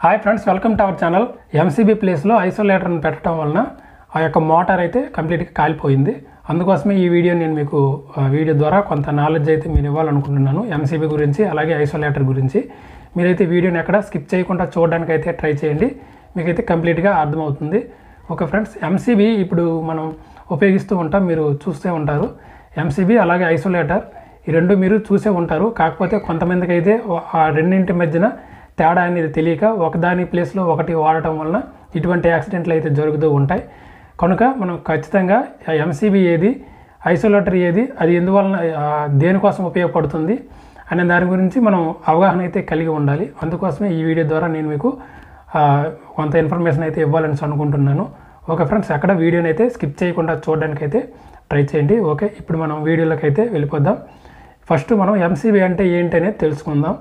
Hi friends, welcome to our channel. MCB ప్లేస్లో ఐసోలేటర్ని పెట్టడం వలన ఆ యొక్క మోటార్ అయితే కంప్లీట్గా కాలిపోయింది. అందుకోసమే ఈ వీడియో నేను మీకు వీడియో ద్వారా కొంత నాలెడ్జ్ అయితే మీరు ఇవ్వాలనుకుంటున్నాను ఎంసీబీ గురించి, అలాగే ఐసోలేటర్ గురించి. మీరైతే వీడియోని ఎక్కడ స్కిప్ చేయకుండా చూడడానికి అయితే ట్రై చేయండి, మీకైతే కంప్లీట్గా అర్థమవుతుంది. ఓకే ఫ్రెండ్స్, ఎంసీబీ ఇప్పుడు మనం ఉపయోగిస్తూ ఉంటాం, మీరు చూస్తూ ఉంటారు. ఎంసీబీ అలాగే ఐసోలేటర్ ఈ రెండు మీరు చూసే ఉంటారు. కాకపోతే కొంతమందికి అయితే ఆ రెండింటి మధ్యన తేడా అనేది తెలియక ఒకదాని ప్లేస్లో ఒకటి వాడటం వలన ఇటువంటి యాక్సిడెంట్లు అయితే జరుగుతూ ఉంటాయి. కనుక మనం ఖచ్చితంగా ఎంసీబీ ఏది, ఐసోలేటర్ ఏది, అది ఎందువలన దేనికోసం ఉపయోగపడుతుంది అనే దాని గురించి మనం అవగాహన అయితే కలిగి ఉండాలి. అందుకోసమే ఈ వీడియో ద్వారా నేను మీకు కొంత ఇన్ఫర్మేషన్ అయితే ఇవ్వాలని అనుకుంటున్నాను. ఓకే ఫ్రెండ్స్, ఎక్కడ వీడియోని అయితే స్కిప్ చేయకుండా చూడడానికి అయితే ట్రై చేయండి. ఓకే, ఇప్పుడు మనం వీడియోలోకి అయితే వెళ్ళిపోదాం. ఫస్ట్ మనం ఎంసీబీ అంటే ఏంటి అనేది తెలుసుకుందాం.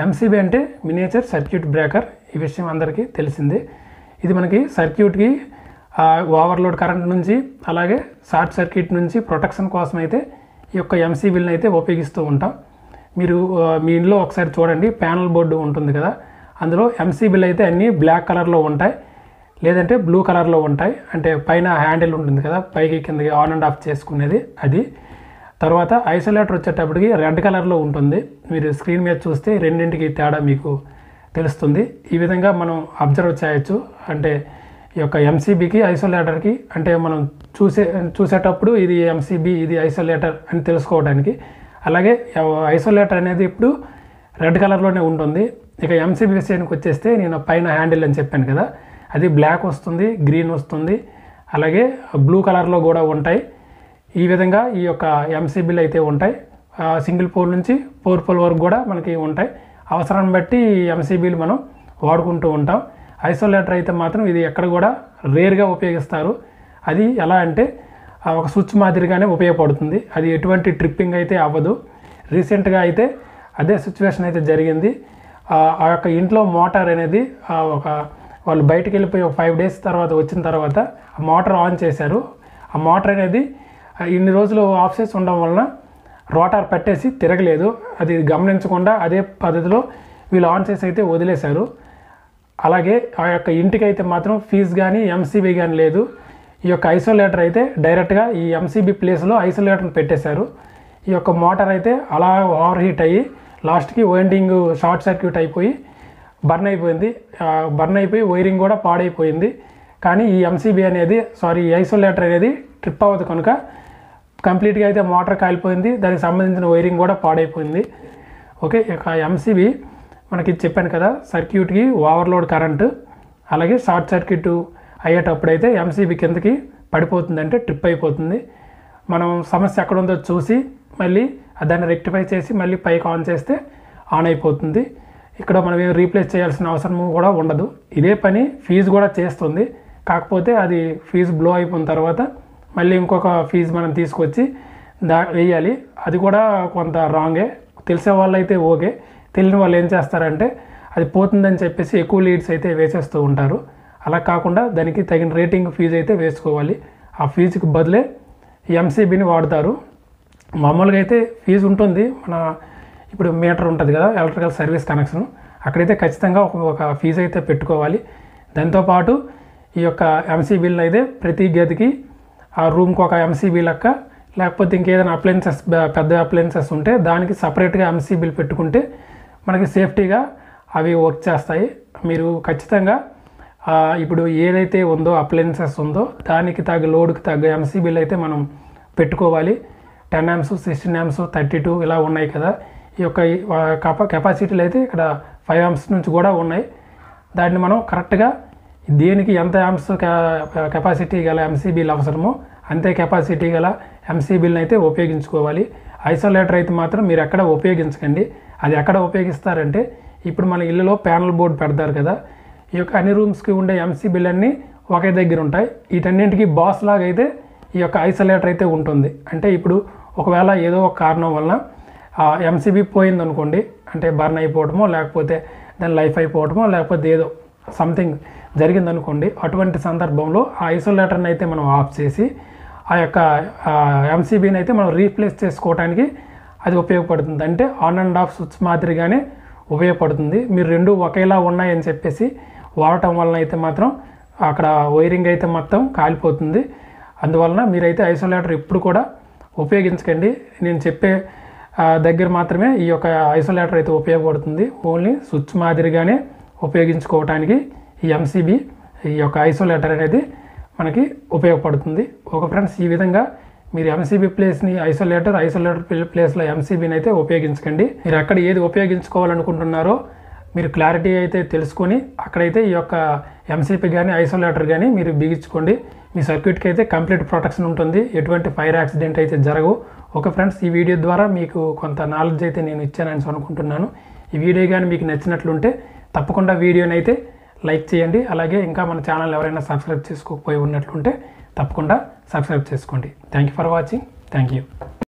ఎంసీబీ అంటే మినియేచర్ సర్క్యూట్ బ్రేకర్. ఈ విషయం అందరికీ తెలిసిందే. ఇది మనకి సర్క్యూట్కి ఓవర్లోడ్ కరెంట్ నుంచి అలాగే షార్ట్ సర్క్యూట్ నుంచి ప్రొటెక్షన్ కోసం అయితే ఈ యొక్క ఎంసీబీలను అయితే ఉపయోగిస్తూ ఉంటాం. మీరు మీ ఇంట్లో ఒకసారి చూడండి, ప్యానల్ బోర్డు ఉంటుంది కదా, అందులో ఎంసీబీలు అయితే అన్నీ బ్లాక్ కలర్లో ఉంటాయి, లేదంటే బ్లూ కలర్లో ఉంటాయి. అంటే పైన హ్యాండిల్ ఉంటుంది కదా, పైకి కిందకి ఆన్ అండ్ ఆఫ్ చేసుకునేది అది. తర్వాత ఐసోలేటర్ వచ్చేటప్పటికి రెడ్ కలర్లో ఉంటుంది. మీరు స్క్రీన్ మీద చూస్తే రెండింటికి తేడా మీకు తెలుస్తుంది. ఈ విధంగా మనం అబ్జర్వ్ చేయొచ్చు. అంటే ఈ యొక్క ఎంసీబీకి ఐసోలేటర్కి అంటే మనం చూసేటప్పుడు ఇది ఎంసీబీ ఇది ఐసోలేటర్ అని తెలుసుకోవడానికి. అలాగే ఐసోలేటర్ అనేది ఇప్పుడు రెడ్ కలర్లోనే ఉంటుంది. ఇక ఎంసీబీ విషయానికి వచ్చేస్తే నేను పైన హ్యాండిల్ అని చెప్పాను కదా, అది బ్లాక్ వస్తుంది, గ్రీన్ వస్తుంది, అలాగే బ్లూ కలర్లో కూడా ఉంటాయి. ఈ విధంగా ఈ యొక్క ఎంసీబీలు అయితే ఉంటాయి. సింగిల్ పోల్ నుంచి 4 పోల్ వరకు కూడా మనకి ఉంటాయి. అవసరాన్ని బట్టి ఎంసీబీలు మనం వాడుకుంటూ ఉంటాం. ఐసోలేటర్ అయితే మాత్రం ఇది ఎక్కడ కూడా రేర్గా ఉపయోగిస్తారు. అది ఎలా అంటే ఒక స్విచ్ మాదిరిగానే ఉపయోగపడుతుంది. అది ఎటువంటి ట్రిప్పింగ్ అయితే అవ్వదు. రీసెంట్గా అయితే అదే సిచ్యువేషన్ అయితే జరిగింది. ఆ యొక్క ఇంట్లో మోటార్ అనేది వాళ్ళు బయటికి వెళ్ళిపోయి ఒక 5 డేస్ తర్వాత వచ్చిన తర్వాత ఆ మోటార్ ఆన్ చేశారు. ఆ మోటార్ అనేది ఇన్ని రోజులు ఆఫ్ చేసి ఉండడం వలన రోటార్ పెట్టేసి తిరగలేదు. అది గమనించకుండా అదే పద్ధతిలో వీళ్ళు ఆన్ చేసి అయితే వదిలేశారు. అలాగే ఆ యొక్క ఇంటికి అయితే మాత్రం ఫీజ్ కానీ ఎంసీబీ కానీ లేదు. ఈ యొక్క ఐసోలేటర్ అయితే డైరెక్ట్గా ఈ ఎంసీబీ ప్లేస్లో ఐసోలేటర్ని పెట్టేశారు. ఈ యొక్క మోటార్ అయితే అలా ఓవర్ హీట్ అయ్యి లాస్ట్కి వైండింగ్ షార్ట్ సర్క్యూట్ అయిపోయి బర్న్ అయిపోయి వైరింగ్ కూడా పాడైపోయింది. కానీ ఈ ఎంసీబీ అనేది ఈ ఐసోలేటర్ అనేది ట్రిప్ అవ్వదు కనుక కంప్లీట్గా అయితే మోటార్ కాలిపోయింది, దానికి సంబంధించిన వైరింగ్ కూడా పాడైపోయింది. ఓకే, ఇక ఎంసీబీ మనకి చెప్పాను కదా, సర్క్యూట్కి ఓవర్లోడ్ కరెంటు అలాగే షార్ట్ సర్క్యూట్ అయ్యేటప్పుడైతే ఎంసీబీ కిందకి పడిపోతుంది, అంటే ట్రిప్ అయిపోతుంది. మనం సమస్య ఎక్కడ ఉందో చూసి మళ్ళీ దాన్ని రెక్టిఫై చేసి మళ్ళీ పైకి ఆన్ చేస్తే ఆన్ అయిపోతుంది. ఇక్కడ మనం ఏం రీప్లేస్ చేయాల్సిన అవసరం కూడా ఉండదు. ఇదే పని ఫీజు కూడా చేస్తుంది. కాకపోతే అది ఫీజు బ్లో అయిపోయిన తర్వాత మళ్ళీ ఇంకొక ఫీజు మనం తీసుకొచ్చి వేయాలి. అది కూడా కొంత రాంగే. తెలిసే వాళ్ళు అయితే ఓకే, తెలియని వాళ్ళు ఏం చేస్తారంటే అది పోతుందని చెప్పేసి ఎక్కువ లీడ్స్ అయితే వేసేస్తూ ఉంటారు. అలా కాకుండా దానికి తగిన రేటింగ్ ఫీజు అయితే వేసుకోవాలి. ఆ ఫీజుకి బదులే ఎంసీబీని వాడతారు. మామూలుగా అయితే ఫీజు ఉంటుంది. ఇప్పుడు మీటర్ ఉంటుంది కదా, ఎలక్ట్రికల్ సర్వీస్ కనెక్షన్, అక్కడైతే ఖచ్చితంగా ఒక ఫీజు అయితే పెట్టుకోవాలి. దాంతోపాటు ఈ యొక్క ఎంసీబీలను అయితే ప్రతి గదికి ఆ రూమ్కి ఒక ఎంసీబీ లెక్క, లేకపోతే ఇంకేదైనా అప్లయన్సెస్ పెద్ద అప్లయన్సెస్ ఉంటే దానికి సపరేట్గా ఎంసీబీలు పెట్టుకుంటే మనకి సేఫ్టీగా అవి వర్క్ చేస్తాయి. మీరు ఖచ్చితంగా ఇప్పుడు ఏదైతే ఉందో అప్లయన్సెస్ ఉందో దానికి తగ్గ లోడ్కి తగ్గ ఎంసీబీలు అయితే మనం పెట్టుకోవాలి. 10 amps, 16 amps, 32 ఇలా ఉన్నాయి కదా. ఈ యొక్క కెపాసిటీలు అయితే ఇక్కడ 5 amps నుంచి కూడా ఉన్నాయి. దాన్ని మనం కరెక్ట్గా దేనికి ఎంత యాంప్స్ కెపాసిటీ గల ఎంసీబీలు అవసరమో అంతే కెపాసిటీ గల ఎంసీబీలను అయితే ఉపయోగించుకోవాలి. ఐసోలేటర్ అయితే మాత్రం మీరు ఎక్కడ ఉపయోగించకండి. అది ఎక్కడ ఉపయోగిస్తారంటే ఇప్పుడు మన ఇళ్ళలో ప్యానల్ బోర్డు పెడతారు కదా, ఈ యొక్క అన్ని రూమ్స్కి ఉండే ఎంసీబీలన్నీ ఒకే దగ్గర ఉంటాయి. వీటన్నింటికి బాస్ లాగా అయితే ఈ యొక్క ఐసోలేటర్ అయితే ఉంటుంది. అంటే ఇప్పుడు ఒకవేళ ఏదో ఒక కారణం వలన ఎంసీబీ పోయిందనుకోండి, అంటే బర్న్ అయిపోవడమో లేకపోతే దాని లైఫ్ అయిపోవడమో లేకపోతే ఏదో సంథింగ్ జరిగిందనుకోండి, అటువంటి సందర్భంలో ఆ ఐసోలేటర్ని అయితే మనం ఆఫ్ చేసి ఆ యొక్క ఎంసీబీని అయితే మనం రీప్లేస్ చేసుకోవడానికి అది ఉపయోగపడుతుంది. అంటే ఆన్ అండ్ ఆఫ్ స్విచ్ మాదిరిగానే ఉపయోగపడుతుంది. మీరు రెండు ఒకేలా ఉన్నాయని చెప్పేసి వాడటం వలన అయితే మాత్రం అక్కడ వైరింగ్ అయితే మొత్తం కాలిపోతుంది. అందువలన మీరైతే ఐసోలేటర్ ఎప్పుడు కూడా ఉపయోగించకండి. నేను చెప్పే దగ్గర మాత్రమే ఈ యొక్క ఐసోలేటర్ అయితే ఉపయోగపడుతుంది. ఓన్లీ స్విచ్ మాదిరిగానే ఉపయోగించుకోవటానికి ఈ ఎంసీబీ ఈ యొక్క ఐసోలేటర్ అనేది మనకి ఉపయోగపడుతుంది. ఓకే ఫ్రెండ్స్, ఈ విధంగా మీరు ఎంసీబీ ప్లేస్ని ఐసోలేటర్ ప్లేస్లో ఎంసీబీని అయితే ఉపయోగించకండి. మీరు ఎక్కడ ఏది ఉపయోగించుకోవాలనుకుంటున్నారో మీరు క్లారిటీ అయితే తెలుసుకొని అక్కడైతే ఈ యొక్క ఎంసీబీ కానీ ఐసోలేటర్ కానీ మీరు బిగించుకోండి. మీ సర్క్యూట్కి అయితే కంప్లీట్ ప్రొటెక్షన్ ఉంటుంది. ఎటువంటి ఫైర్ యాక్సిడెంట్ అయితే జరగవు. ఓకే ఫ్రెండ్స్, ఈ వీడియో ద్వారా మీకు కొంత నాలెడ్జ్ అయితే నేను ఇచ్చానని అనుకుంటున్నాను. ఈ వీడియో కానీ మీకు నచ్చినట్లుంటే తప్పకుండా వీడియోని అయితే లైక్ చేయండి. అలాగే ఇంకా మన ఛానల్ ఎవరైనా సబ్స్క్రైబ్ చేసుకోకపోయి ఉన్నట్లుంటే తప్పకుండా సబ్స్క్రైబ్ చేసుకోండి. Thank you for watching. Thank you.